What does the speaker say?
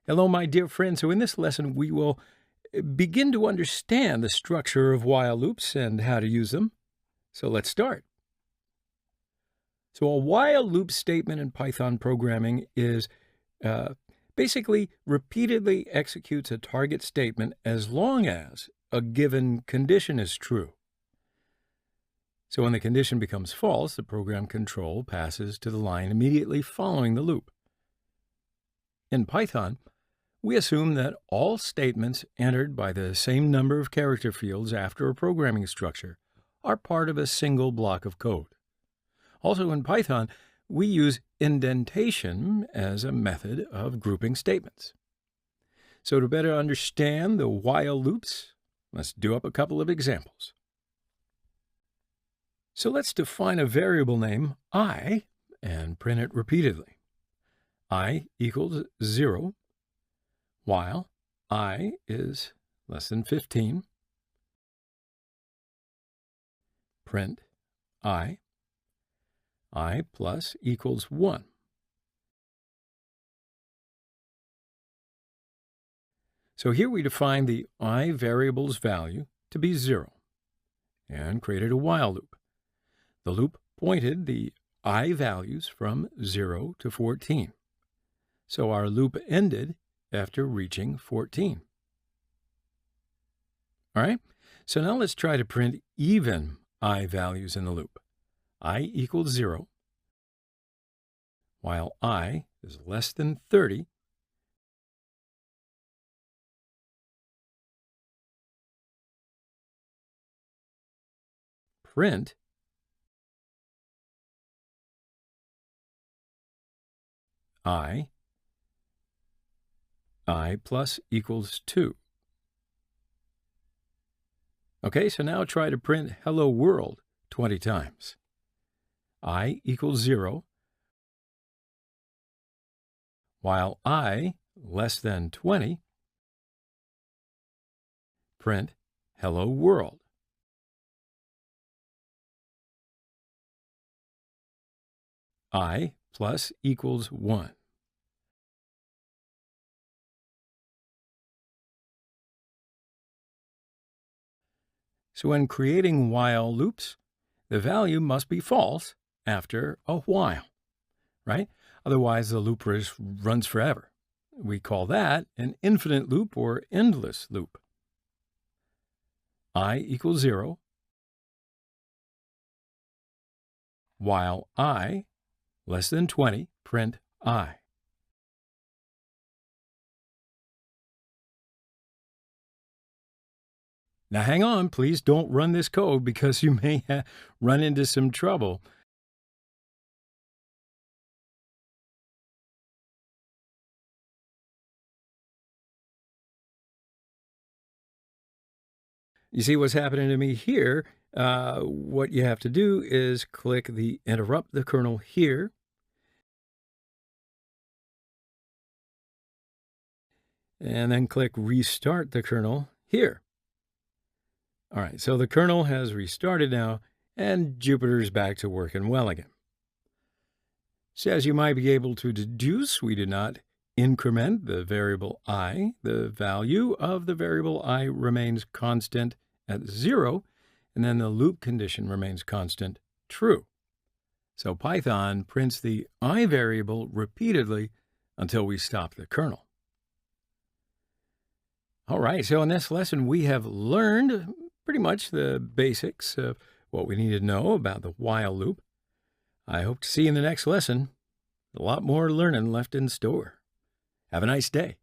Hello, my dear friends. So in this lesson, we will begin to understand the structure of while loops and how to use them. So let's start. So a while loop statement in Python programming is basically repeatedly executes a target statement as long as a given condition is true. So when the condition becomes false, the program control passes to the line immediately following the loop. In Python, we assume that all statements entered by the same number of character fields after a programming structure are part of a single block of code. Also in Python, we use indentation as a method of grouping statements. So to better understand the while loops, let's do up a couple of examples. So let's define a variable name I and print it repeatedly. I equals 0 while I is less than 15. Print I plus equals 1. So here we define the I variable's value to be 0 and created a while loop. The loop pointed the I values from 0 to 14. So our loop ended after reaching 14. All right, so now let's try to print even I values in the loop. I equals 0, while I is less than 30. Print I plus equals 2. Okay, so now try to print hello world 20 times. I equals 0, while I less than 20. Print hello world. I plus equals 1. So when creating while loops, the value must be false after a while, right? Otherwise, the loop runs forever. We call that an infinite loop or endless loop. I equals 0, while I less than 20, print I. Now hang on, please don't run this code because you may run into some trouble. You see what's happening to me here? What you have to do is click the interrupt the kernel here. And then click restart the kernel here. All right, so the kernel has restarted now, and Jupyter's back to working well again. So as you might be able to deduce, we did not increment the variable I. The value of the variable I remains constant at 0, and then the loop condition remains constant, true. So Python prints the I variable repeatedly until we stop the kernel. All right, so in this lesson, we have learned pretty much the basics of what we need to know about the while loop. I hope to see you in the next lesson. A lot more learning left in store. Have a nice day.